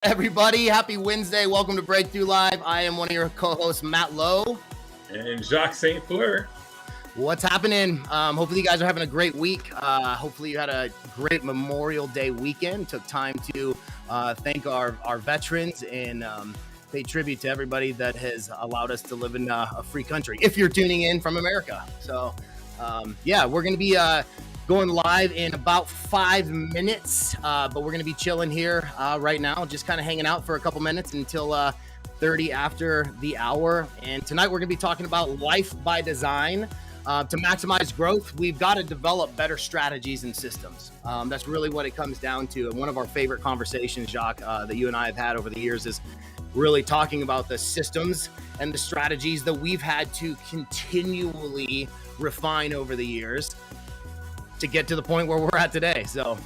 Everybody, happy Wednesday. Welcome to Breakthrough Live. I am one of your co-hosts, Matt Lowe. And Jacques St. Fleur. What's happening? Hopefully you guys are having a great week. Hopefully you had a great Memorial Day weekend. Took time to thank our veterans and pay tribute to everybody that has allowed us to live in a free country, if you're tuning in from America. So, yeah, we're going to be going live in about 5 minutes, but we're going to be chilling here right now, just kind of hanging out for a couple minutes until 30 after the hour. And tonight we're going to be talking about life by design. To maximize growth, we've got to develop better strategies and systems. That's really what it comes down to. And one of our favorite conversations, Jacques, that you and I have had over the years is really talking about the systems and the strategies that we've had to continually refine over the years to get to the point where we're at today. So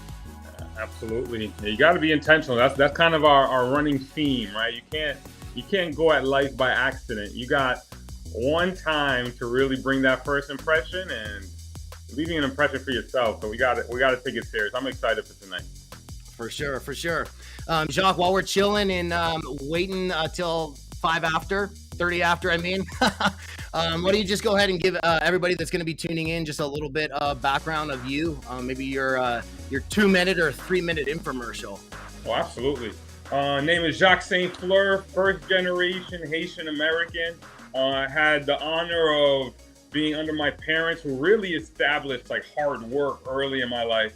absolutely, you got to be intentional. That's kind of our running theme, right? You can't go at life by accident. You got one time to really bring that first impression and leaving an impression for yourself. So we got to take it serious. I'm excited for tonight. For sure. Jacques, while we're chilling and waiting till 30 after, I mean, why don't you just go ahead and give everybody that's going to be tuning in just a little bit of background of you, maybe your 2-minute or 3-minute infomercial. Oh, absolutely. Name is Jacques St. Fleur, first generation Haitian American. I had the honor of being under my parents who really established like hard work early in my life.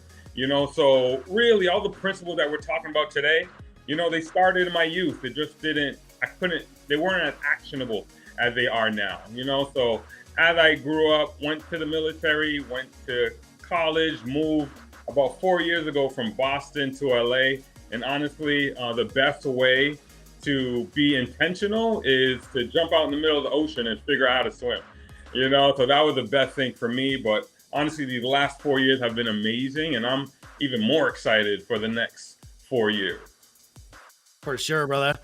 So really all the principles that we're talking about today, they started in my youth. It just they weren't as actionable as they are now, So as I grew up, went to the military, went to college, moved about 4 years ago from Boston to LA. And honestly, the best way to be intentional is to jump out in the middle of the ocean and figure out how to swim, So that was the best thing for me. But honestly, these last 4 years have been amazing, and I'm even more excited for the next 4 years. For sure, brother.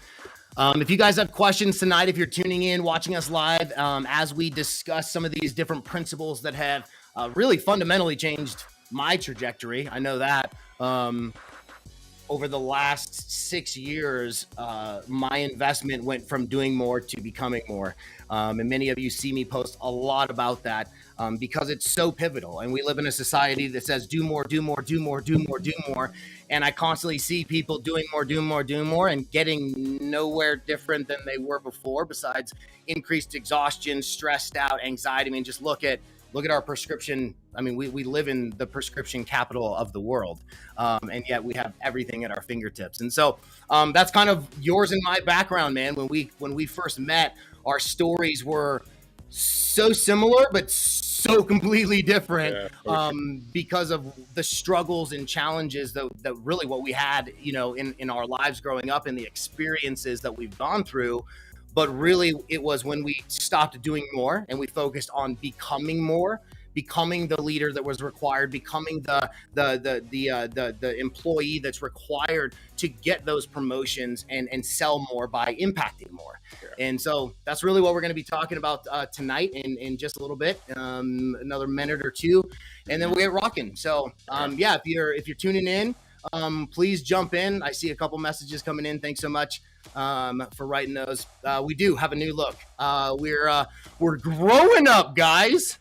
If you guys have questions tonight, if you're tuning in, watching us live, as we discuss some of these different principles that have really fundamentally changed my trajectory, I know that. Over the last 6 years, my investment went from doing more to becoming more. And many of you see me post a lot about that because it's so pivotal. And we live in a society that says do more, do more, do more, do more, do more. And I constantly see people doing more, do more, do more, and getting nowhere different than they were before, besides increased exhaustion, stressed out, anxiety. I mean, just look at our prescription. I mean, we live in the prescription capital of the world, and yet we have everything at our fingertips. And so that's kind of yours and my background, man. When we first met, our stories were so similar, but so completely different because of the struggles and challenges that really what we had, in our lives growing up and the experiences that we've gone through. But really, it was when we stopped doing more and we focused on becoming more, becoming the leader that was required, becoming the employee that's required to get those promotions and sell more by impacting more. Yeah. And so that's really what we're going to be talking about tonight in just a little bit, another minute or two, and then we'll get rocking. So yeah, if you're tuning in, please jump in. I see a couple messages coming in. Thanks so much for writing those. We do have a new look. We're growing up, guys.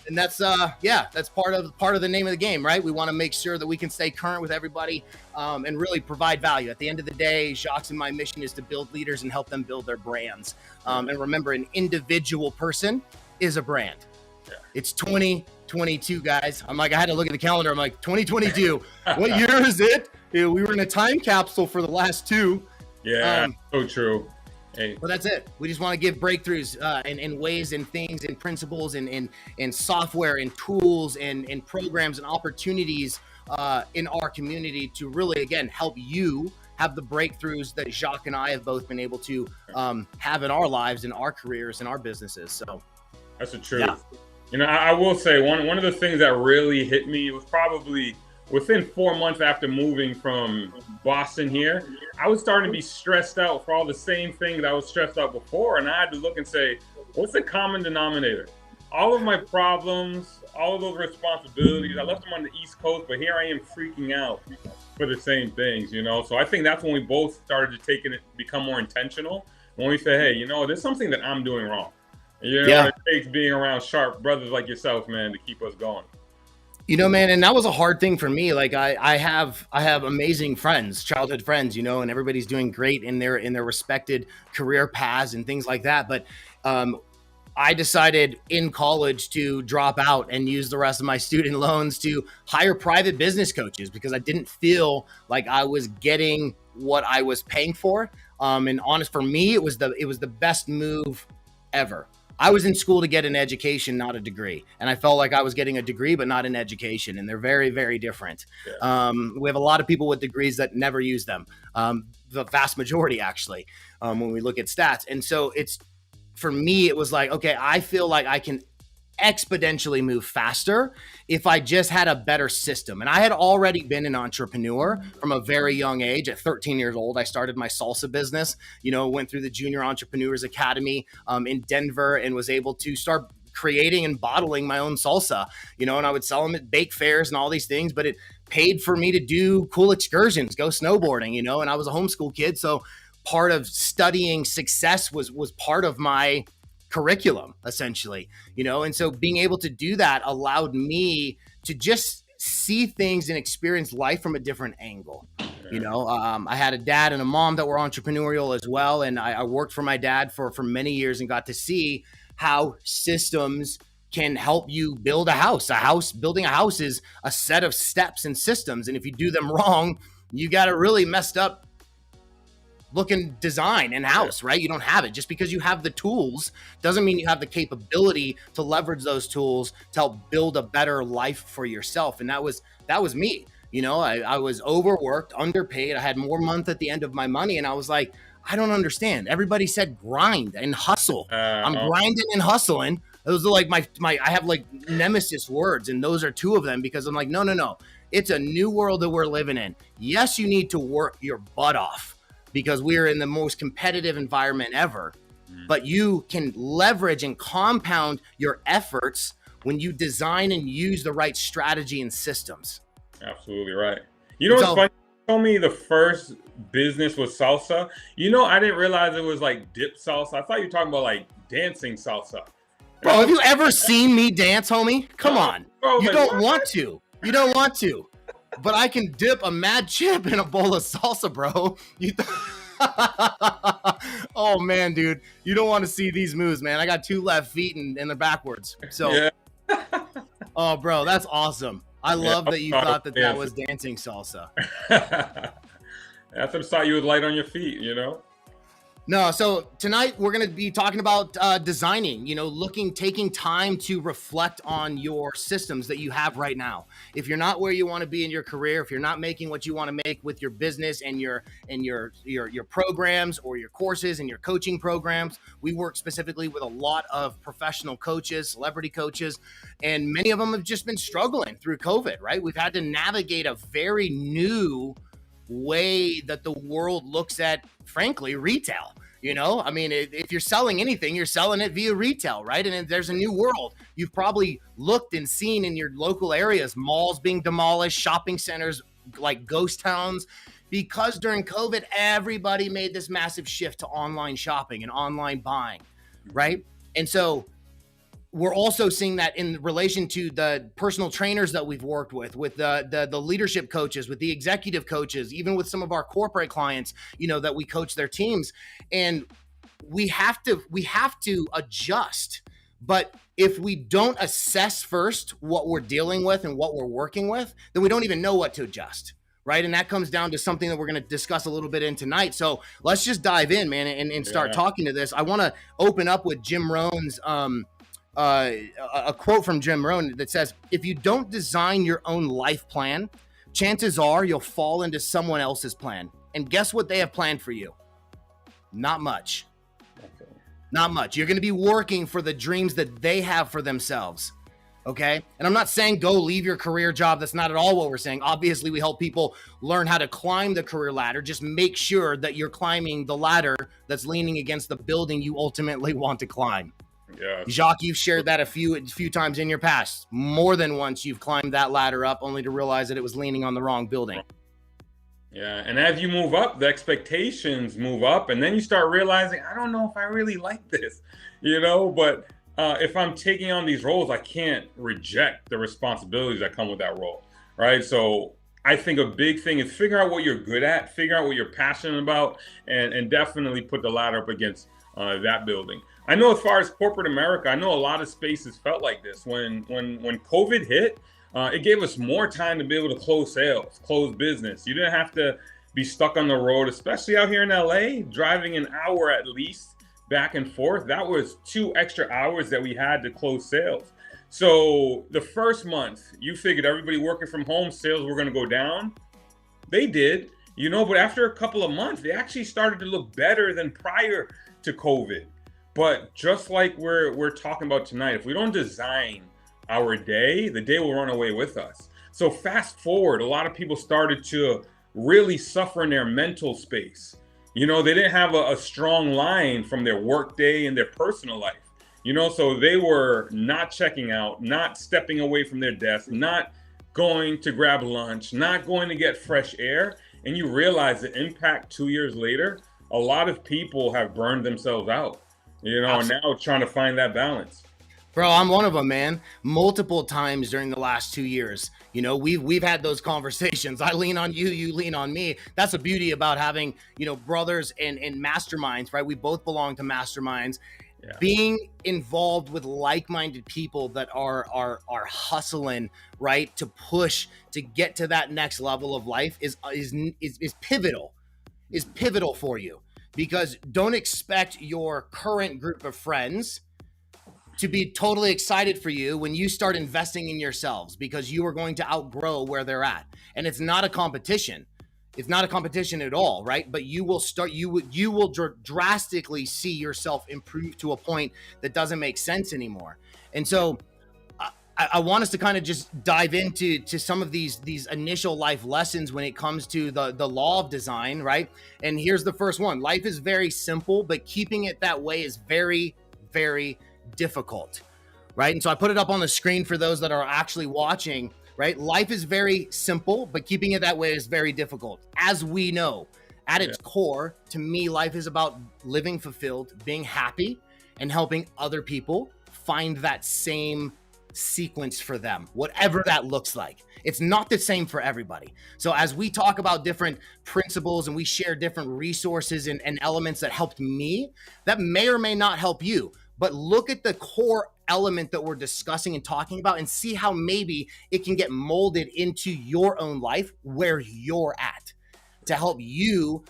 And that's part of the name of the game, right? We want to make sure that we can stay current with everybody and really provide value. At the end of the day, Jacques and my mission is to build leaders and help them build their brands. And remember, an individual person is a brand. Yeah. It's 2022, guys. I had to look at the calendar. I'm like, 2022. What year is it? We were in a time capsule for the last two. Yeah, so true. Hey. Well, that's it. We just want to give breakthroughs in ways and things and principles and software and tools and programs and opportunities in our community to really, again, help you have the breakthroughs that Jacques and I have both been able to have in our lives, in our careers, in our businesses. So that's the truth. Yeah. I will say one of the things that really hit me was probably within 4 months after moving from Boston here, I was starting to be stressed out for all the same things I was stressed out before. And I had to look and say, what's the common denominator? all of my problems, all of those responsibilities, I left them on the East Coast, but here I am freaking out for the same things, you know? So I think that's when we both started to become more intentional. When we say, hey, you know, there's something that I'm doing wrong. You know, it takes being around sharp brothers like yourself, man, to keep us going. You know, man, and that was a hard thing for me. Like I have amazing friends, childhood friends, you know, and everybody's doing great in their respected career paths and things like that. But I decided in college to drop out and use the rest of my student loans to hire private business coaches because I didn't feel like I was getting what I was paying for. And honest, for me, it was the best move ever. I was in school to get an education, not a degree. And I felt like I was getting a degree, but not an education. And they're very, very different. Yeah. We have a lot of people with degrees that never use them. The vast majority, actually, when we look at stats. And so for me, it was like, okay, I feel like I can exponentially move faster if I just had a better system. And I had already been an entrepreneur from a very young age. At 13 years old, I started my salsa business, you know, went through the Junior Entrepreneurs Academy in Denver and was able to start creating and bottling my own salsa, you know, and I would sell them at bake fairs and all these things, but it paid for me to do cool excursions, go snowboarding, you know, and I was a homeschool kid. So part of studying success was part of my curriculum, essentially, you know, and so being able to do that allowed me to just see things and experience life from a different angle. You know, I had a dad and a mom that were entrepreneurial as well, and I worked for my dad for many years and got to see how systems can help you build a house. Building a house is a set of steps and systems, and if you do them wrong, you got a really messed up looking design and house, right? You don't have it. Just because you have the tools doesn't mean you have the capability to leverage those tools to help build a better life for yourself. And that was me. You know, I was overworked, underpaid. I had more month at the end of my money. And I was like, I don't understand. Everybody said grind and hustle. I'm grinding and hustling. Those are like my I have like nemesis words. And those are two of them because I'm like, no. It's a new world that we're living in. Yes, you need to work your butt off, because we're in the most competitive environment ever, but you can leverage and compound your efforts when you design and use the right strategy and systems. Absolutely right. You know what's funny? You told me the first business was salsa. You know, I didn't realize it was like dip salsa. I thought you were talking about like dancing salsa. Bro, have you ever seen me dance, homie? Come on. Bro, you don't want to. You don't want to. But I can dip a mad chip in a bowl of salsa, bro. Oh, man, dude. You don't want to see these moves, man. I got two left feet and they're backwards. So, yeah. Oh, bro, that's awesome. I love that you thought that was dancing salsa. That's what I thought you would light on your feet, you know? No, so tonight we're going to be talking about designing, you know, taking time to reflect on your systems that you have right now. If you're not where you want to be in your career, if you're not making what you want to make with your business and your programs or your courses and your coaching programs, we work specifically with a lot of professional coaches, celebrity coaches, and many of them have just been struggling through COVID, right? We've had to navigate a very new way that the world looks at, frankly, retail. You know, I mean, if you're selling anything, you're selling it via retail, right? And there's a new world. You've probably looked and seen in your local areas, malls being demolished, shopping centers like ghost towns, because during COVID, everybody made this massive shift to online shopping and online buying, right? And so we're also seeing that in relation to the personal trainers that we've worked with the leadership coaches, with the executive coaches, even with some of our corporate clients, you know, that we coach their teams. And we have to adjust. But if we don't assess first what we're dealing with and what we're working with, then we don't even know what to adjust. Right. And that comes down to something that we're going to discuss a little bit in tonight. So let's just dive in, man, and start talking to this. I want to open up with Jim Rohn's a quote from Jim Rohn that says, if you don't design your own life plan, chances are you'll fall into someone else's plan. And guess what they have planned for you? Not much. Not much. You're going to be working for the dreams that they have for themselves. Okay. And I'm not saying go leave your career job. That's not at all what we're saying. Obviously, we help people learn how to climb the career ladder. Just make sure that you're climbing the ladder that's leaning against the building you ultimately want to climb. Yeah. Jacques, you've shared that a few times in your past. More than once, you've climbed that ladder up only to realize that it was leaning on the wrong building. Yeah, and as you move up, the expectations move up, and then you start realizing, I don't know if I really like this, but if I'm taking on these roles, I can't reject the responsibilities that come with that role, right? So I think a big thing is figure out what you're good at, figure out what you're passionate about, and definitely put the ladder up against that building. I know as far as corporate America, I know a lot of spaces felt like this. When COVID hit, it gave us more time to be able to close sales, close business. You didn't have to be stuck on the road, especially out here in LA, driving an hour at least back and forth. That was 2 extra hours that we had to close sales. So the first month, you figured everybody working from home, sales were going to go down. They did, but after a couple of months, they actually started to look better than prior to COVID. But just like we're talking about tonight, if we don't design our day, the day will run away with us. So fast forward, a lot of people started to really suffer in their mental space. They didn't have a strong line from their work day and their personal life. So they were not checking out, not stepping away from their desk, not going to grab lunch, not going to get fresh air. And you realize the impact 2 years later, a lot of people have burned themselves out, and now trying to find that balance. Bro, I'm one of them, man. Multiple times during the last 2 years, we've had those conversations. I lean on you, you lean on me. That's the beauty about having, brothers and masterminds, right? We both belong to masterminds. Yeah. Being involved with like-minded people that are hustling, right, to push to get to that next level of life is pivotal. Is pivotal for you, because don't expect your current group of friends to be totally excited for you when you start investing in yourselves, because you are going to outgrow where they're at. And it's not a competition. It's not a competition at all, right? But you will drastically see yourself improve to a point that doesn't make sense anymore. And so I want us to kind of just dive into some of these initial life lessons when it comes to the law of design, right? And here's the first one. Life is very simple, but keeping it that way is very, very difficult, right? And so I put it up on the screen for those that are actually watching, right? Life is very simple, but keeping it that way is very difficult. As we know, at its core, to me, life is about living fulfilled, being happy, and helping other people find that same sequence for them, whatever that looks like. It's not the same for everybody. So as we talk about different principles and we share different resources and elements that helped me, that may or may not help you. But look at the core element that we're discussing and talking about and see how maybe it can get molded into your own life where you're at to help you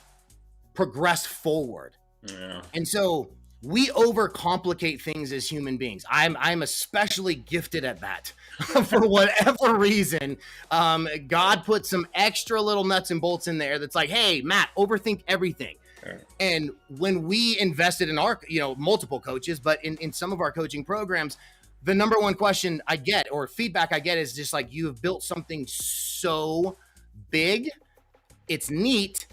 progress forward. Yeah. And so we overcomplicate things as human beings. I'm especially gifted at that for whatever reason. God put some extra little nuts and bolts in there that's like, hey, Matt, overthink everything. And when we invested in our, multiple coaches, but in some of our coaching programs, the number one question I get or feedback I get is just like, you have built something so big, it's neat,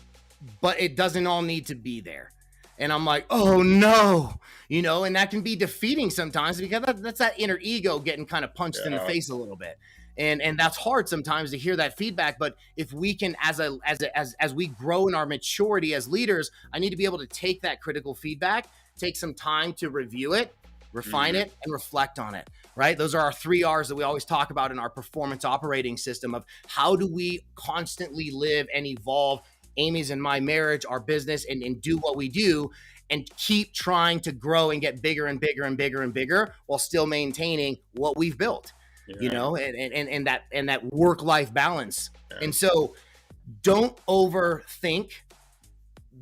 but it doesn't all need to be there. And I'm like, oh no, and that can be defeating sometimes because that's that inner ego getting kind of punched in the face a little bit. And that's hard sometimes to hear that feedback. But if we can, as we grow in our maturity as leaders, I need to be able to take that critical feedback, take some time to review it, refine it, and reflect on it, right? Those are our 3 R's that we always talk about in our performance operating system of how do we constantly live and evolve Amy's and my marriage, our business, and do what we do and keep trying to grow and get bigger and bigger and bigger and bigger while still maintaining what we've built. And that work-life balance. Yeah. And so don't overthink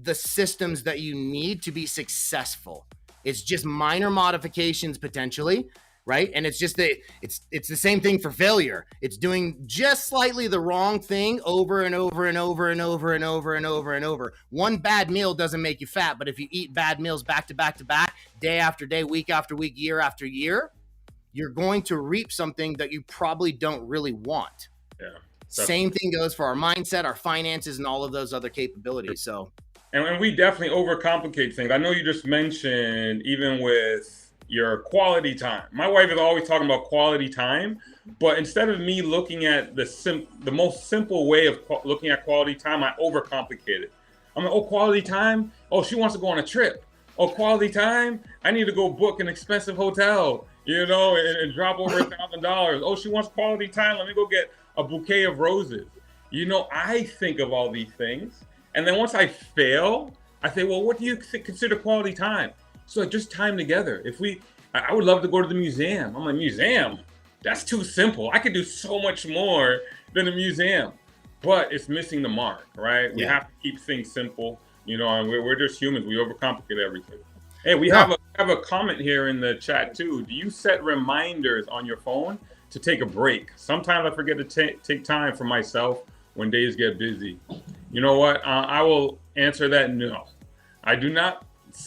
the systems that you need to be successful. It's just minor modifications potentially, right? And it's just it's the same thing for failure. It's doing just slightly the wrong thing over and over and over and over and over and over and over. One bad meal doesn't make you fat, but if you eat bad meals back to back to back, day after day, week after week, year after year, you're going to reap something that you probably don't really want. Yeah. Same thing goes for our mindset, our finances, and all of those other capabilities. So, and we definitely overcomplicate things. I know you just mentioned even with your quality time. My wife is always talking about quality time, but instead of me looking at the most simple way of looking at quality time, I overcomplicate it. I'm like, oh, quality time? Oh, she wants to go on a trip. Oh, quality time? I need to go book an expensive hotel, and drop over $1,000. Oh, she wants quality time. Let me go get a bouquet of roses. I think of all these things. And then once I fail, I say, well, what do you consider quality time? So just time together. I would love to go to the museum. I'm like, museum? That's too simple. I could do so much more than a museum. But it's missing the mark, right? We have to keep things simple, and we're just humans. We overcomplicate everything. Hey, we have a comment here in the chat too. Do you set reminders on your phone to take a break? Sometimes I forget to take time for myself when days get busy. You know what? I will answer that no. I do not.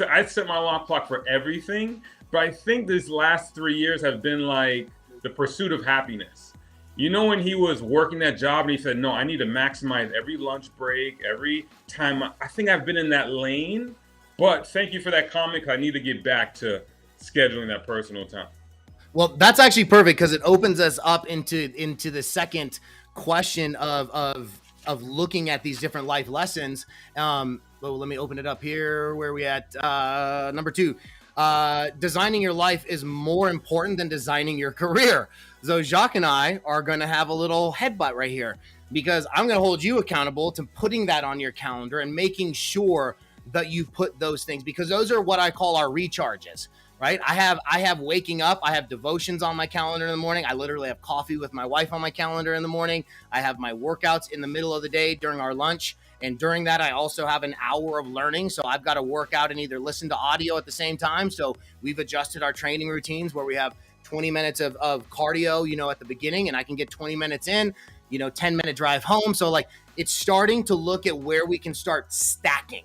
I set my alarm clock for everything, but I think these last 3 years have been like the pursuit of happiness. When he was working that job and he said, no, I need to maximize every lunch break, every time. I think I've been in that lane, but thank you for that comment. I need to get back to scheduling that personal time. Well, that's actually perfect because it opens us up into the second question of looking at these different life lessons. Well, let me open it up here. Where are we at? Number 2. Designing your life is more important than designing your career. So Jacques and I are going to have a little headbutt right here because I'm going to hold you accountable to putting that on your calendar and making sure that you put those things, because those are what I call our recharges, right? I have waking up. I have devotions on my calendar in the morning. I literally have coffee with my wife on my calendar in the morning. I have my workouts in the middle of the day during our lunch. And during that, I also have an hour of learning. So I've got to work out and either listen to audio at the same time. So we've adjusted our training routines where we have 20 minutes of cardio, at the beginning, and I can get 20 minutes in, 10-minute drive home. So like it's starting to look at where we can start stacking.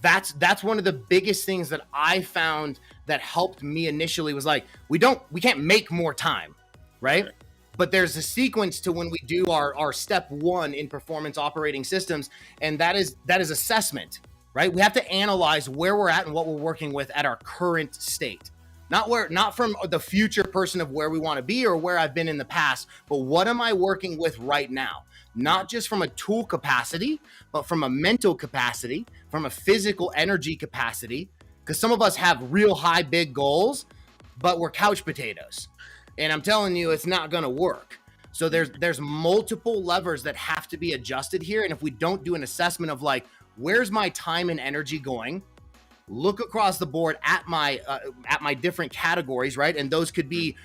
That's one of the biggest things that I found that helped me initially was like, we can't make more time, right? But there's a sequence to when we do our step 1 in performance operating systems. And that is assessment, right? We have to analyze where we're at and what we're working with at our current state. Not from the future person of where we want to be or where I've been in the past, but what am I working with right now? Not just from a tool capacity, but from a mental capacity, from a physical energy capacity, because some of us have real high, big goals, but we're couch potatoes. And I'm telling you, it's not going to work. So there's multiple levers that have to be adjusted here. And if we don't do an assessment of like, where's my time and energy going? Look across the board at my different categories, right? And those could be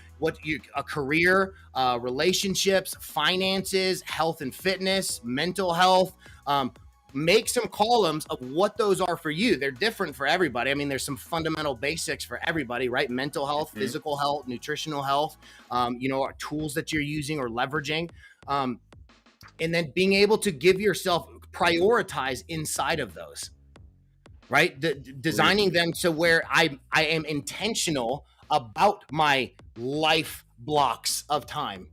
a career, relationships, finances, health and fitness, mental health. Make some columns of what those are for you. They're different for everybody. I mean, there's some fundamental basics for everybody, right? Mental health, physical health, nutritional health, our tools that you're using or leveraging. And then being able to give yourself prioritize inside of those, right? Designing them to where I am intentional about my life blocks of time.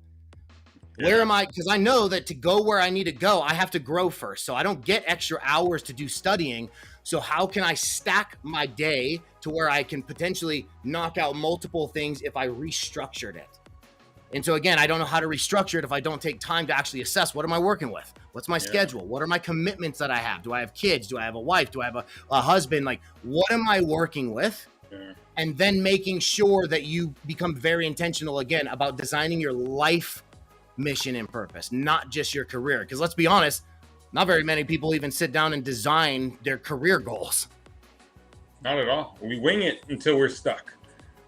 Where am I? Because I know that to go where I need to go, I have to grow first. So I don't get extra hours to do studying. So how can I stack my day to where I can potentially knock out multiple things if I restructured it? And so again, I don't know how to restructure it if I don't take time to actually assess what am I working with? What's my schedule? What are my commitments that I have? Do I have kids? Do I have a wife? Do I have a husband? Like, what am I working with? And then making sure that you become very intentional again about designing your life mission and purpose, not just your career. Because let's be honest, not very many people even sit down and design their career goals. Not at all. We wing it until we're stuck.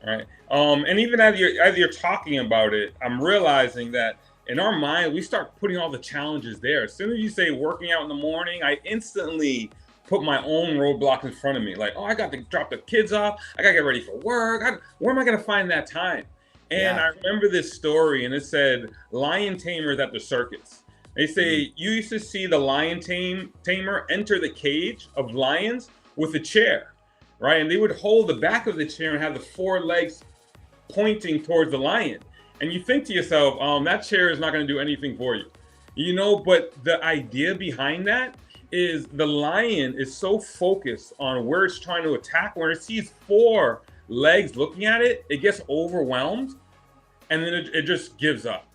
All right. And even as you're talking about it, I'm realizing that in our mind, we start putting all the challenges there. As soon as you say working out in the morning, I instantly put my own roadblocks in front of me. Like, oh, I got to drop the kids off. I got to get ready for work. Where am I going to find that time? And I remember this story, and it said lion tamers at the circus. They say you used to see the lion tamer enter the cage of lions with a chair, right? And they would hold the back of the chair and have the 4 legs pointing towards the lion. And you think to yourself, that chair is not going to do anything for you, but the idea behind that is the lion is so focused on where it's trying to attack, when it sees 4 legs looking at it, it gets overwhelmed, and then it just gives up.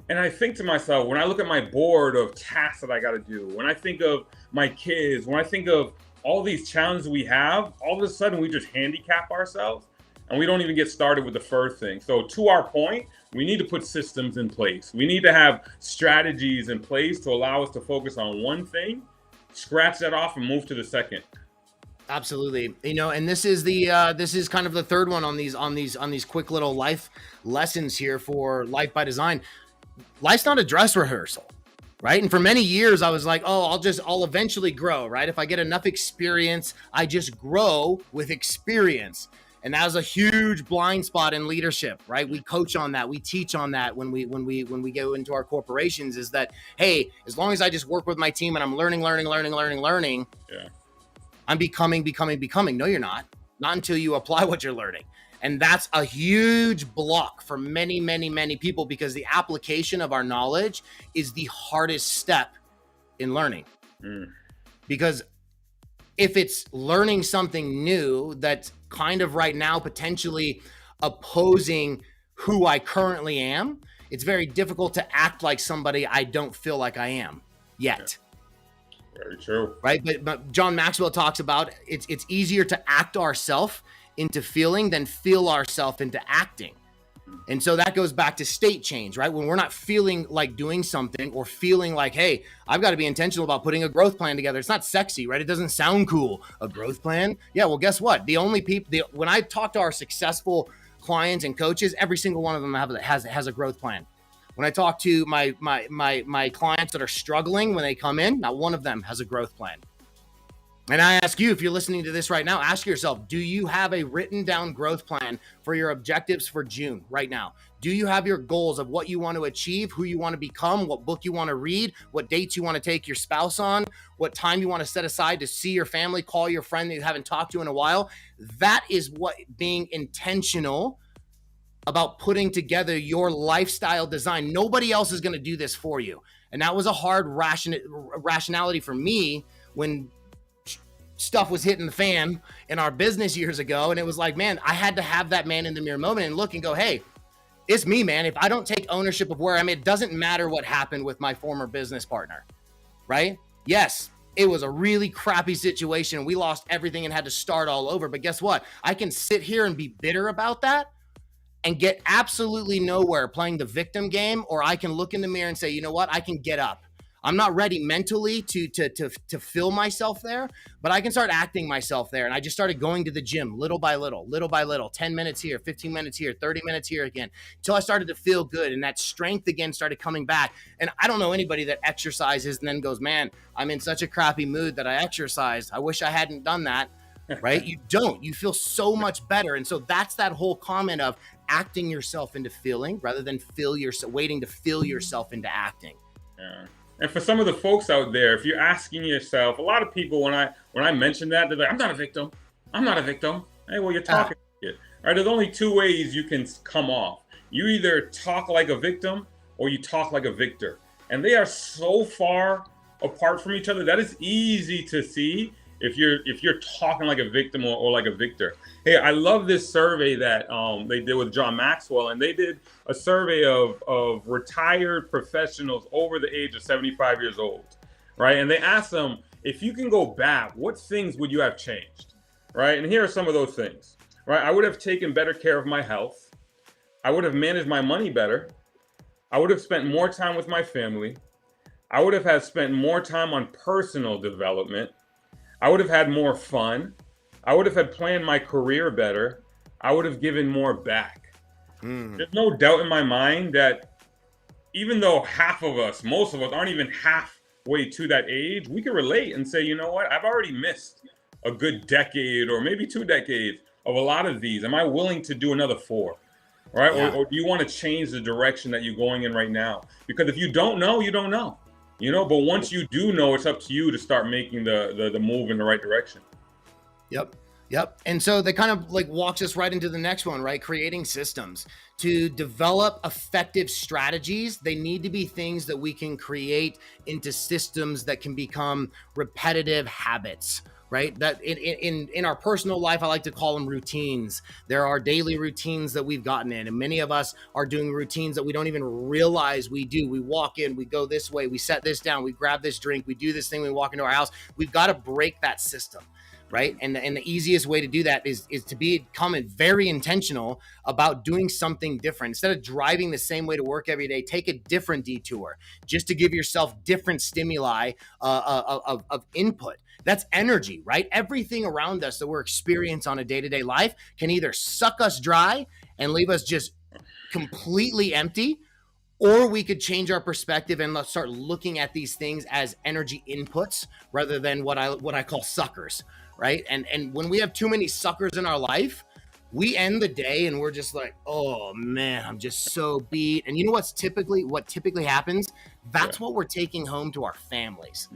And I think to myself, when I look at my board of tasks that I got to do, when I think of my kids, when I think of all these challenges we have, all of a sudden we just handicap ourselves and we don't even get started with the first thing. So to our point, we need to put systems in place. We need to have strategies in place to allow us to focus on one thing, scratch that off, and move to the second. Absolutely. You know, and this is kind of the third one on these quick little life lessons here for Life by Design. Life's not a dress rehearsal, right? And for many years I was like, oh, I'll eventually grow, right? If I get enough experience, I just grow with experience. And that was a huge blind spot in leadership, right? We coach on that. We teach on that when we go into our corporations, is that, hey, as long as I just work with my team and I'm learning, Yeah. I'm becoming. No, you're not. Not until you apply what you're learning. And that's a huge block for many, many, many people, because the application of our knowledge is the hardest step in learning. Because if it's learning something new that's kind of right now potentially opposing who I currently am, it's very difficult to act like somebody I don't feel like I am yet. Very true. Right? But John Maxwell talks about it's easier to act ourselves into feeling than feel ourselves into acting. And so that goes back to state change, right? When we're not feeling like doing something, or feeling like, hey, I've got to be intentional about putting a growth plan together. It's not sexy, right? It doesn't sound cool. A growth plan? Yeah, well, guess what? The only people, when I talk to our successful clients and coaches, every single one of them has a growth plan. When I talk to my clients that are struggling when they come in, not one of them has a growth plan. And I ask you, if you're listening to this right now, ask yourself, do you have a written down growth plan for your objectives for June right now? Do you have your goals of what you want to achieve, who you want to become, what book you want to read, what dates you want to take your spouse on, what time you want to set aside to see your family, call your friend that you haven't talked to in a while? That is what being intentional about putting together your lifestyle design. Nobody else is going to do this for you. And that was a hard rationality for me when stuff was hitting the fan in our business years ago. And it was like, man, I had to have that man in the mirror moment and look and go, hey, it's me, man. If I don't take ownership of where I'm at, it doesn't matter what happened with my former business partner, right? Yes, it was a really crappy situation. We lost everything and had to start all over. But guess what? I can sit here and be bitter about that and get absolutely nowhere playing the victim game, or I can look in the mirror and say, you know what? I can get up. I'm not ready mentally to feel myself there, but I can start acting myself there. And I just started going to the gym little by little, 10 minutes here, 15 minutes here, 30 minutes here again, until I started to feel good. And that strength again started coming back. And I don't know anybody that exercises and then goes, man, I'm in such a crappy mood that I exercised. I wish I hadn't done that, right? You don't. You feel so much better. And so that's that whole comment of acting yourself into feeling rather than waiting to feel yourself into acting. Yeah. And for some of the folks out there, if you're asking yourself, a lot of people, when I mention that, they're like, I'm not a victim. Hey, well, you're talking it. All right, there's only two ways you can come off. You either talk like a victim or you talk like a victor. And they are so far apart from each other that it's easy to see if you're talking like a victim or like a victor. Hey, I love this survey that they did with John Maxwell, and they did a survey of retired professionals over the age of 75 years old, right? And they asked them, if you can go back, what things would you have changed, right? And here are some of those things, right? I would have taken better care of my health. I would have managed my money better. I would have spent more time with my family. I would have spent more time on personal development. I would have had more fun. I would have had planned my career better. I would have given more back. There's no doubt in my mind that even though most of us aren't even halfway to that age, we can relate and say, you know what? I've already missed a good decade or maybe 2 decades of a lot of these. Am I willing to do another 4? Right? Yeah. Or do you want to change the direction that you're going in right now? Because if you don't know, you don't know. You know, but once you do know, it's up to you to start making the move in the right direction. Yep. And so they kind of like walks us right into the next one, right? Creating systems. To develop effective strategies, they need to be things that we can create into systems that can become repetitive habits right? That in our personal life, I like to call them routines. There are daily routines that we've gotten in, and many of us are doing routines that we don't even realize we do. We walk in, we go this way, we set this down, we grab this drink, we do this thing, we walk into our house. We've got to break that system, right? And the easiest way to do that is to become very intentional about doing something different. Instead of driving the same way to work every day, take a different detour just to give yourself different stimuli of input. That's energy, right? Everything around us that we're experiencing on a day-to-day life can either suck us dry and leave us just completely empty, or we could change our perspective and let's start looking at these things as energy inputs rather than what I call suckers, right? And when we have too many suckers in our life, we end the day and we're just like, oh man, I'm just so beat. And you know what typically happens? That's what we're taking home to our families.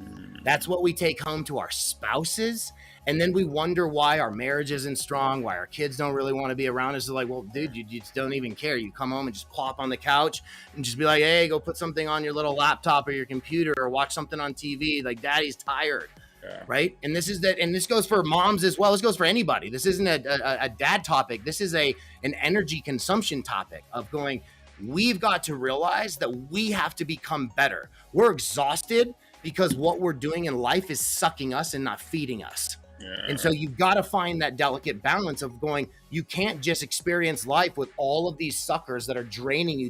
That's what we take home to our spouses. And then we wonder why our marriage isn't strong, why our kids don't really want to be around us. They're like, well, dude, you just don't even care. You come home and just plop on the couch and just be like, hey, go put something on your little laptop or your computer or watch something on TV. Like, daddy's tired. Yeah. Right. And this goes for moms as well. This goes for anybody. This isn't a dad topic. This is an energy consumption topic of going, we've got to realize that we have to become better. We're exhausted because what we're doing in life is sucking us and not feeding us. Yeah. And so you've got to find that delicate balance of going, you can't just experience life with all of these suckers that are draining you,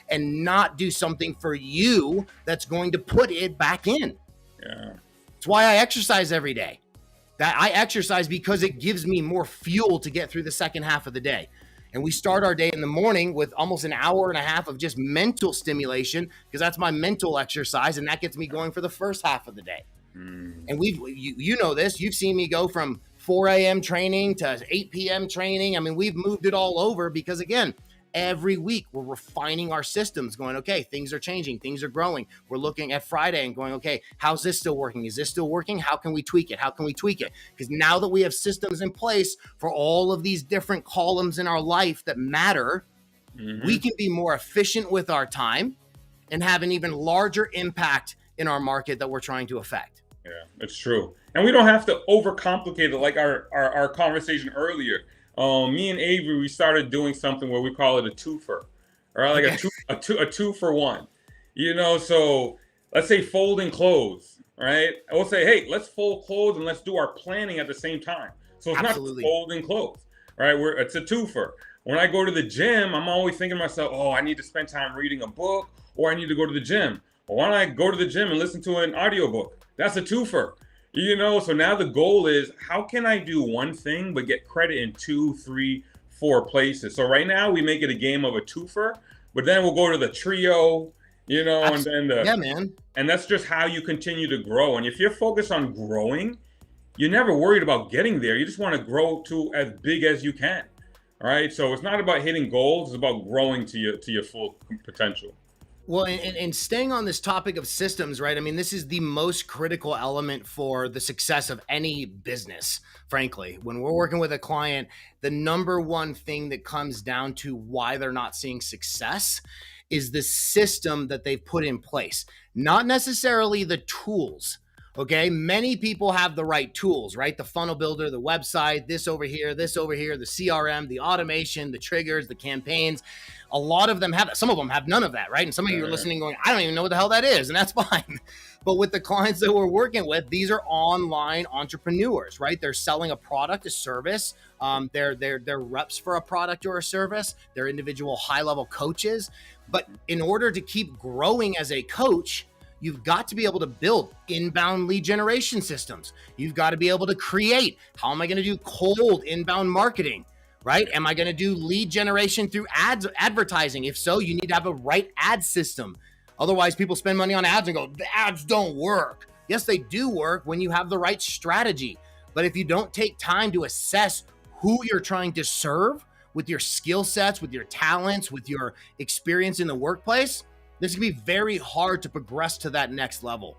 and not do something for you that's going to put it back in. Yeah. It's why I exercise every day. That I exercise because it gives me more fuel to get through the second half of the day. And we start our day in the morning with almost an hour and a half of just mental stimulation, because that's my mental exercise, and that gets me going for the first half of the day. And you know this, you've seen me go from 4 a.m. training to 8 p.m. training. I mean, we've moved it all over because, again, every week we're refining our systems, going, okay, things are changing, things are growing. We're looking at Friday and going, okay, how's this still working? Is this still working? How can we tweak it? Because now that we have systems in place for all of these different columns in our life that matter, we can be more efficient with our time and have an even larger impact in our market that we're trying to affect. Yeah, it's true. And we don't have to overcomplicate it like our conversation earlier. Me and Avery, we started doing something where we call it a twofer, right? Like a two for one. You know, so let's say folding clothes, right? I will say, hey, let's fold clothes and let's do our planning at the same time. So it's not folding clothes, right? It's a twofer. When I go to the gym, I'm always thinking to myself, oh, I need to spend time reading a book, or I need to go to the gym. Well, why don't I go to the gym and listen to an audiobook? That's a twofer. You know, so now the goal is, how can I do one thing but get credit in 2, 3, 4 places? So right now we make it a game of a twofer, but then we'll go to the trio, you know, Absolutely. And then and that's just how you continue to grow. And if you're focused on growing, you're never worried about getting there. You just want to grow to as big as you can. All right. So it's not about hitting goals, it's about growing to your full potential. Well, and staying on this topic of systems, right? I mean, this is the most critical element for the success of any business, frankly. When we're working with a client, the number one thing that comes down to why they're not seeing success is the system that they've put in place, not necessarily the tools. Okay, many people have the right tools, right? The funnel builder, the website, this over here, the CRM, the automation, the triggers, the campaigns. A lot of them have, some of them have none of that, right? And some of you are listening going, I don't even know what the hell that is, and that's fine. But with the clients that we're working with, these are online entrepreneurs, right? They're selling a product, a service. They're reps for a product or a service. They're individual high-level coaches. But in order to keep growing as a coach, you've got to be able to build inbound lead generation systems. You've got to be able to create, how am I going to do cold inbound marketing, right? Am I going to do lead generation through advertising? If so, you need to have a right ad system. Otherwise, people spend money on ads and go, the ads don't work. Yes, they do work when you have the right strategy. But if you don't take time to assess who you're trying to serve with your skill sets, with your talents, with your experience in the workplace, this can be very hard to progress to that next level.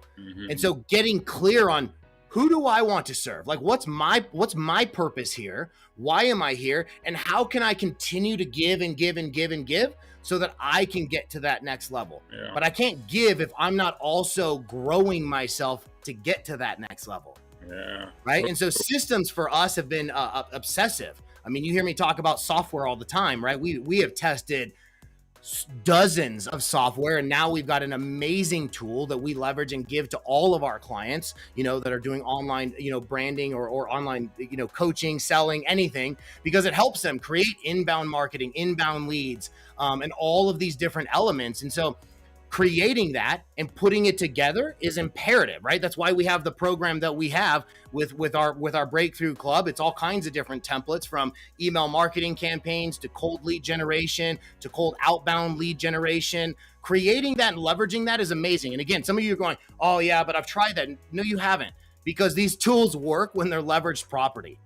And so getting clear on, who do I want to serve? Like, what's my purpose here? Why am I here? And how can I continue to give and give and give and give so that I can get to that next level. Yeah. But I can't give if I'm not also growing myself to get to that next level. Yeah. Right. And so systems for us have been obsessive. I mean, you hear me talk about software all the time, right? We have tested dozens of software, and now we've got an amazing tool that we leverage and give to all of our clients, that are doing online, branding or online, coaching, selling, anything, because it helps them create inbound marketing, inbound leads, and all of these different elements. And so creating that and putting it together is imperative, right? That's why we have the program that we have with our Breakthrough Club. It's all kinds of different templates, from email marketing campaigns to cold lead generation to cold outbound lead generation. Creating that and leveraging that is amazing. And again, some of you are going, oh yeah, but I've tried that. No, you haven't, because these tools work when they're leveraged properly.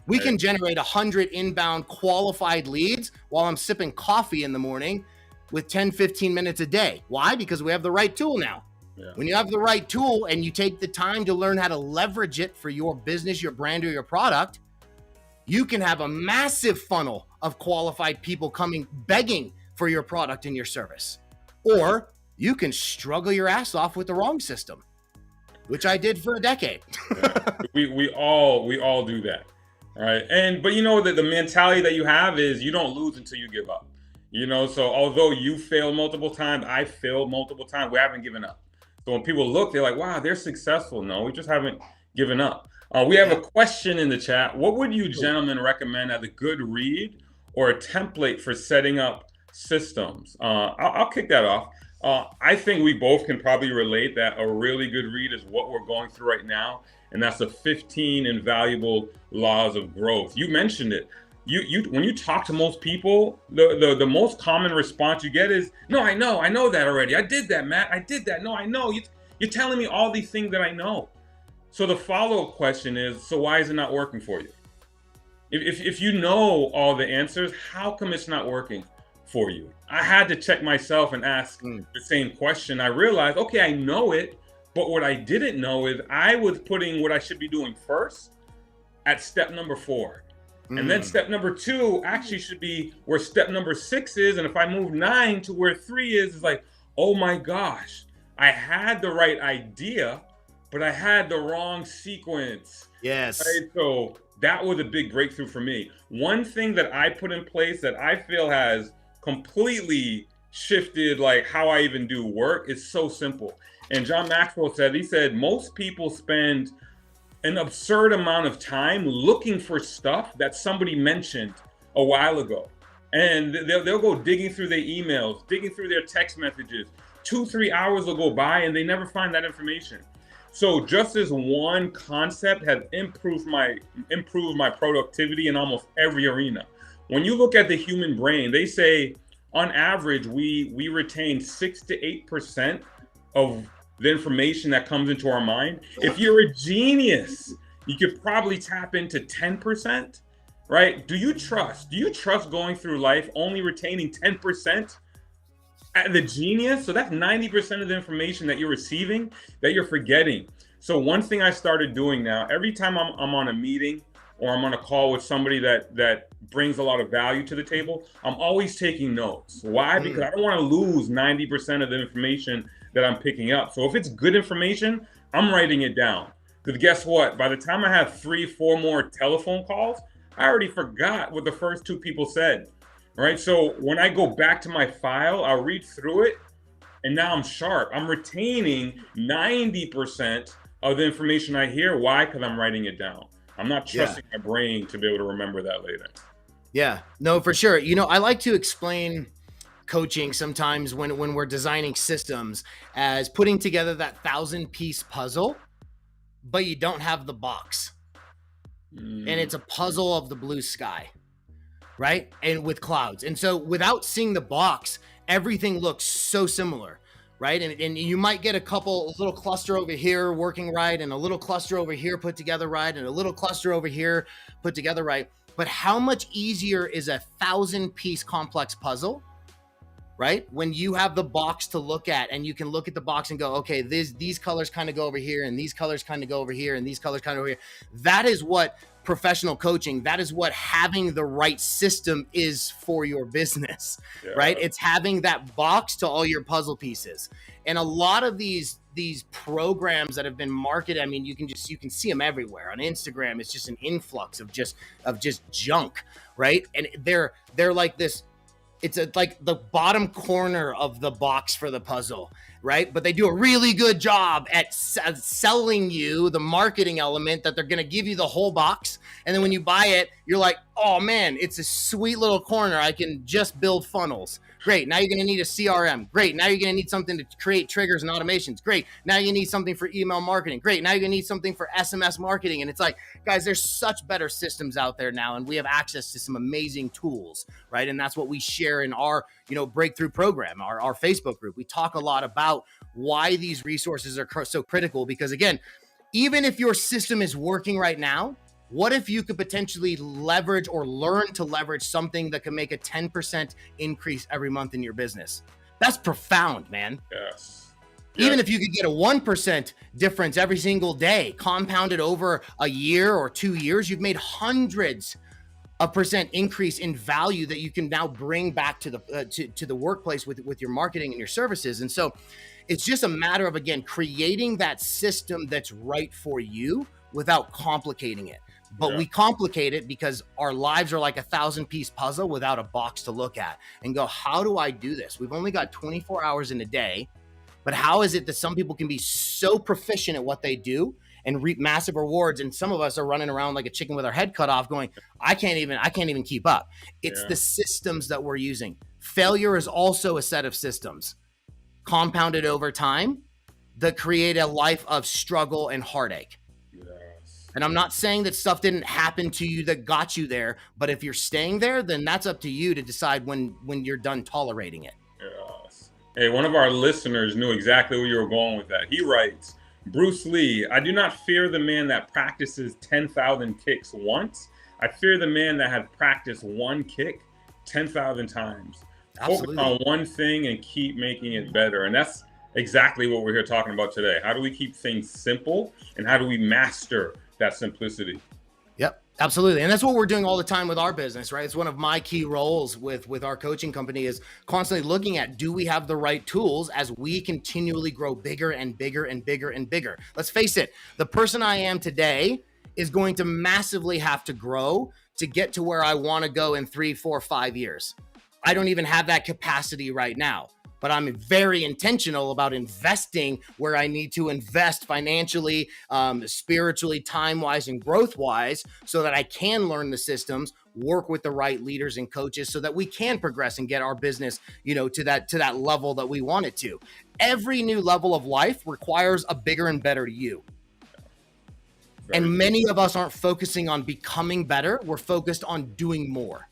We can generate 100 inbound qualified leads while I'm sipping coffee in the morning with 10, 15 minutes a day. Why? Because we have the right tool now. Yeah. When you have the right tool and you take the time to learn how to leverage it for your business, your brand, or your product, you can have a massive funnel of qualified people coming begging for your product and your service. Or you can struggle your ass off with the wrong system, which I did for a decade. Yeah. We all do that. All right. But the mentality that you have is you don't lose until you give up. So although you failed multiple times, I failed multiple times, we haven't given up. So when people look, they're like, wow, they're successful. No, we just haven't given up. We have a question in the chat. What would you gentlemen recommend as a good read or a template for setting up systems? I'll kick that off. I think we both can probably relate that a really good read is what we're going through right now. And that's the 15 invaluable laws of growth. You mentioned it. You when you talk to most people, the most common response you get is, no, I know that already. I did that, Matt. I did that. No, I know. You're telling me all these things that I know. So the follow-up question is, so why is it not working for you? If you know all the answers, how come it's not working for you? I had to check myself and ask the same question. I realized, okay, I know it, but what I didn't know is I was putting what I should be doing first at step number 4. And then step number 2 actually should be where step number 6 is. And if I move 9 to where 3 is, it's like, oh my gosh, I had the right idea, but I had the wrong sequence. Yes. Right? So that was a big breakthrough for me. One thing that I put in place that I feel has completely shifted like how I even do work is so simple. And John Maxwell he said, most people spend an absurd amount of time looking for stuff that somebody mentioned a while ago. And they'll go digging through their emails, digging through their text messages. 2-3 hours will go by and they never find that information. So just as one concept has improved my productivity in almost every arena. When you look at the human brain, they say on average, we retain 6 to 8% of the information that comes into our mind. If you're a genius, you could probably tap into 10%, right? Do you trust going through life only retaining 10% at the genius? So that's 90% of the information that you're receiving that you're forgetting. So one thing I started doing now, every time I'm on a meeting or I'm on a call with somebody that brings a lot of value to the table, I'm always taking notes. Why? Because I don't want to lose 90% of the information that I'm picking up. So if it's good information, I'm writing it down. Because guess what? By the time I have 3-4 more telephone calls, I already forgot what the first 2 people said. Right? So when I go back to my file, I'll read through it, and now I'm sharp. I'm retaining 90% of the information I hear. Why? Because I'm writing it down. I'm not trusting my brain to be able to remember that later. Yeah, no, for sure. I like to explain coaching sometimes when we're designing systems as putting together that 1,000-piece puzzle, but you don't have the box. And it's a puzzle of the blue sky, right? And with clouds. And so without seeing the box, everything looks so similar, right? And you might get a little cluster over here working right, and a little cluster over here put together right, and a little cluster over here put together right. But how much easier is a 1,000-piece complex puzzle right? When you have the box to look at and you can look at the box and go, okay, these colors kind of go over here and these colors kind of go over here and these colors kind of over here. That is what professional coaching, that is what having the right system is for your business, right? It's having that box to all your puzzle pieces. And a lot of these programs that have been marketed, I mean, you can see them everywhere on Instagram. It's just an influx of just junk, right? And they're like this. It's like the bottom corner of the box for the puzzle, right? But they do a really good job at selling you the marketing element that they're going to give you the whole box. And then when you buy it, you're like, oh man, it's a sweet little corner. I can just build funnels. Great. Now you're going to need a CRM. Great. Now you're going to need something to create triggers and automations. Great. Now you need something for email marketing. Great. Now you're going to need something for SMS marketing. And it's like, guys, there's such better systems out there now, and we have access to some amazing tools, right? And that's what we share in our, breakthrough program, our Facebook group. We talk a lot about why these resources are so critical, because again, even if your system is working right now, what if you could potentially leverage or learn to leverage something that can make a 10% increase every month in your business? That's profound, man. Yes. Even if you could get a 1% difference every single day, compounded over a year or 2 years, you've made hundreds of percent increase in value that you can now bring back to the workplace with your marketing and your services. And so it's just a matter of, again, creating that system that's right for you without complicating it. But we complicate it because our lives are like a 1,000-piece puzzle without a box to look at and go, how do I do this? We've only got 24 hours in a day, but how is it that some people can be so proficient at what they do and reap massive rewards, and some of us are running around like a chicken with our head cut off going, I can't even keep up. It's the systems that we're using. Failure is also a set of systems compounded over time that create a life of struggle and heartache. And I'm not saying that stuff didn't happen to you that got you there, but if you're staying there, then that's up to you to decide when you're done tolerating it. Yes. Hey, one of our listeners knew exactly where you were going with that. He writes, Bruce Lee, I do not fear the man that practices 10,000 kicks once. I fear the man that had practiced one kick 10,000 times. Absolutely. Focus on one thing and keep making it better. And that's exactly what we're here talking about today. How do we keep things simple, and how do we master that simplicity? Yep, absolutely. And that's what we're doing all the time with our business, right? It's one of my key roles with our coaching company is constantly looking at, do we have the right tools as we continually grow bigger and bigger and bigger and bigger? Let's face it, the person I am today is going to massively have to grow to get to where I want to go in 3, 4, 5 years. I don't even have that capacity right now. But I'm very intentional about investing where I need to invest financially, spiritually, time-wise, and growth-wise, so that I can learn the systems, work with the right leaders and coaches, so that we can progress and get our business, to that level that we want it to. Every new level of life requires a bigger and better you. And many of us aren't focusing on becoming better. We're focused on doing more.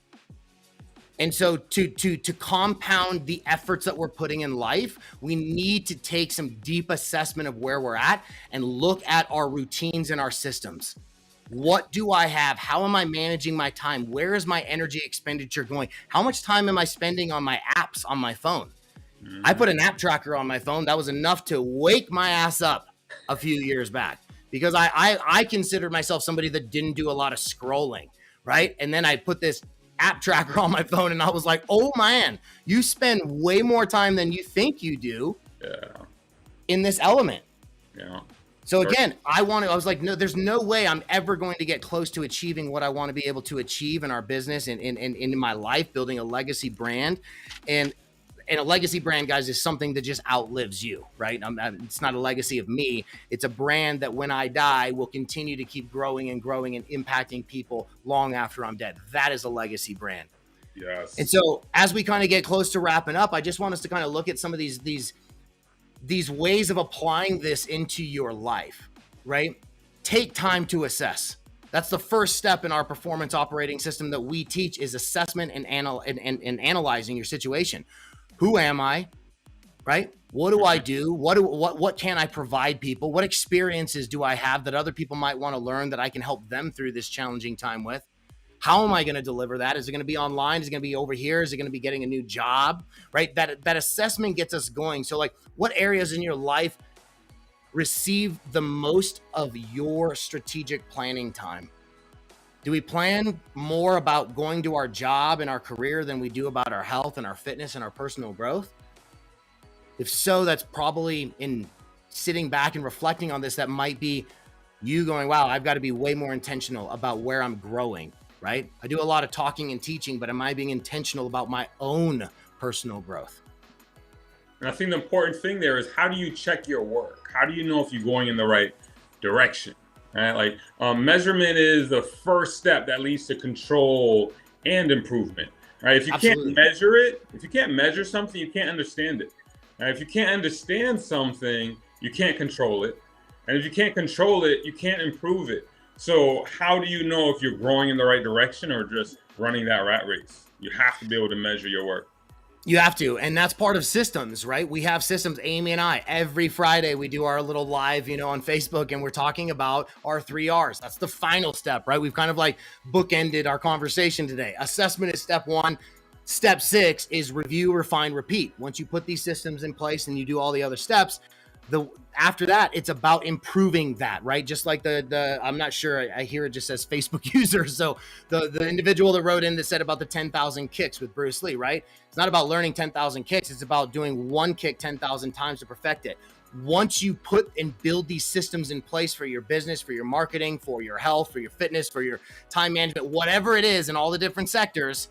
And so to compound the efforts that we're putting in life, we need to take some deep assessment of where we're at and look at our routines and our systems. What do I have? How am I managing my time? Where is my energy expenditure going? How much time am I spending on my apps on my phone? I put an app tracker on my phone. That was enough to wake my ass up a few years back, because I considered myself somebody that didn't do a lot of scrolling, right? And then I put this app tracker on my phone and I was like, oh man, you spend way more time than you think you do in this element. So again, I was like, no, there's no way I'm ever going to get close to achieving what I want to be able to achieve in our business and in my life, building a legacy brand. And a legacy brand, guys, is something that just outlives you, right? It's not a legacy of me. It's a brand that when I die will continue to keep growing and growing and impacting people long after I'm dead. That is a legacy brand. Yes. And so as we kind of get close to wrapping up, I just want us to kind of look at some of these ways of applying this into your life, right? Take time to assess. That's the first step in our performance operating system that we teach, is assessment and analyzing your situation. Who am I, right? What do I do? What can I provide people? What experiences do I have that other people might want to learn that I can help them through this challenging time with? How am I going to deliver that? Is it going to be online? Is it going to be over here? Is it going to be getting a new job, right? That assessment gets us going. So like, what areas in your life receive the most of your strategic planning time? Do we plan more about going to our job and our career than we do about our health and our fitness and our personal growth? If so, that's probably, in sitting back and reflecting on this, that might be you going, wow, I've got to be way more intentional about where I'm growing, right? I do a lot of talking and teaching, but am I being intentional about my own personal growth? And I think the important thing there is, how do you check your work? How do you know if you're going in the right direction? Right? Like, measurement is the first step that leads to control and improvement. Right? If you Absolutely. can't measure it, if you can't measure something, you can't understand it. Right? If you can't understand something, you can't control it. And if you can't control it, you can't improve it. So how do you know if you're growing in the right direction or just running that rat race? You have to be able to measure your work. You have to, and that's part of systems, right? We have systems. Amy and I, every Friday, we do our little live, on Facebook, and we're talking about our 3 R's. That's the final step, right? We've kind of like bookended our conversation today. Assessment is step 1. Step 6 is review, refine, repeat. Once you put these systems in place and you do all the other steps, after that, it's about improving that, right? Just like the I'm not sure, I hear it just says Facebook user. So the individual that wrote in that said about the 10,000 kicks with Bruce Lee, right? It's not about learning 10,000 kicks. It's about doing one kick 10,000 times to perfect it. Once you put and build these systems in place for your business, for your marketing, for your health, for your fitness, for your time management, whatever it is in all the different sectors,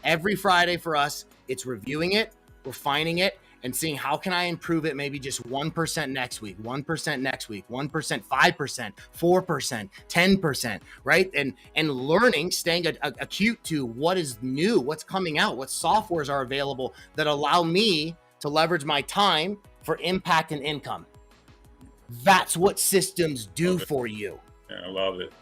every Friday for us, it's reviewing it, refining it, and seeing how can I improve it, maybe just 1% next week, 1% next week, 1%, 5%, 4%, 10%, right? And learning, staying acute to what is new, what's coming out, what softwares are available that allow me to leverage my time for impact and income. That's what systems do for you. Yeah, I love it.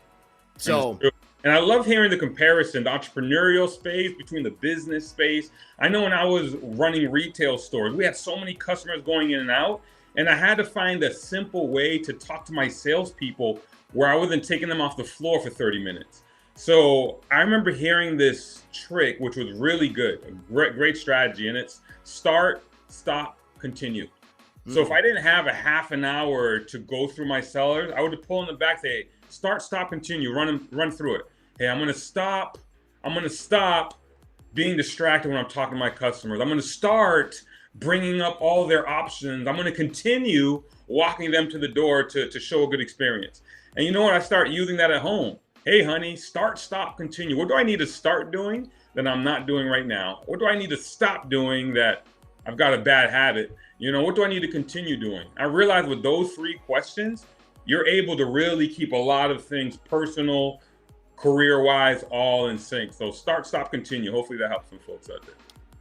So, and I love hearing the comparison, the entrepreneurial space between the business space. I know when I was running retail stores, we had so many customers going in and out, and I had to find a simple way to talk to my salespeople where I wasn't taking them off the floor for 30 minutes. So I remember hearing this trick, which was really good, a great strategy, and it's start, stop, continue. So if I didn't have a half an hour to go through my sellers, I would pull in the back, say, hey, start, stop, continue, run through it. Hey, I'm gonna stop being distracted when I'm talking to my customers. I'm gonna start bringing up all their options. I'm gonna continue walking them to the door to show a good experience. And you know what? I start using that at home. Hey, honey, start, stop, continue. What do I need to start doing that I'm not doing right now? What do I need to stop doing that I've got a bad habit? What do I need to continue doing? I realized with those 3 questions, you're able to really keep a lot of things personal, career-wise, all in sync. So start, stop, continue. Hopefully that helps some folks out there.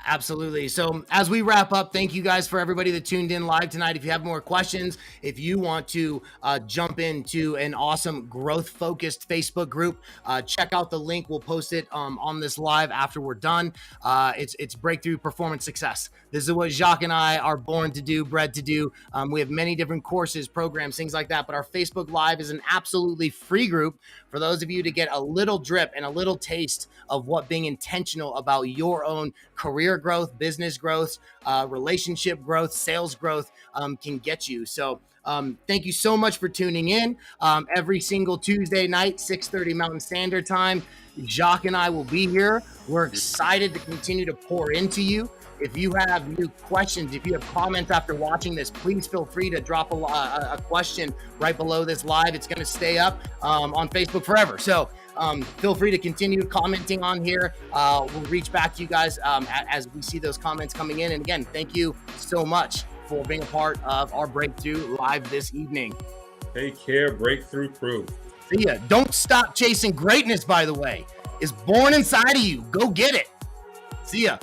Absolutely. So as we wrap up, thank you guys for everybody that tuned in live tonight. If you have more questions, if you want to jump into an awesome growth-focused Facebook group, check out the link. We'll post it on this live after we're done. It's Breakthrough Performance Success. This is what Jacques and I are born to do, bred to do. We have many different courses, programs, things like that, but our Facebook Live is an absolutely free group for those of you to get a little drip and a little taste of what being intentional about your own career growth, business growth, relationship growth, sales growth can get you. So thank you so much for tuning in. Every single Tuesday night, 6:30 Mountain Standard Time, Jacques and I will be here. We're excited to continue to pour into you. If you have new questions, if you have comments after watching this, please feel free to drop a question right below this live. It's going to stay up on Facebook forever. So feel free to continue commenting on here. We'll reach back to you guys as we see those comments coming in. And again, thank you so much for being a part of our Breakthrough Live this evening. Take care, Breakthrough Crew. See ya. Don't stop chasing greatness, by the way. It's born inside of you. Go get it. See ya.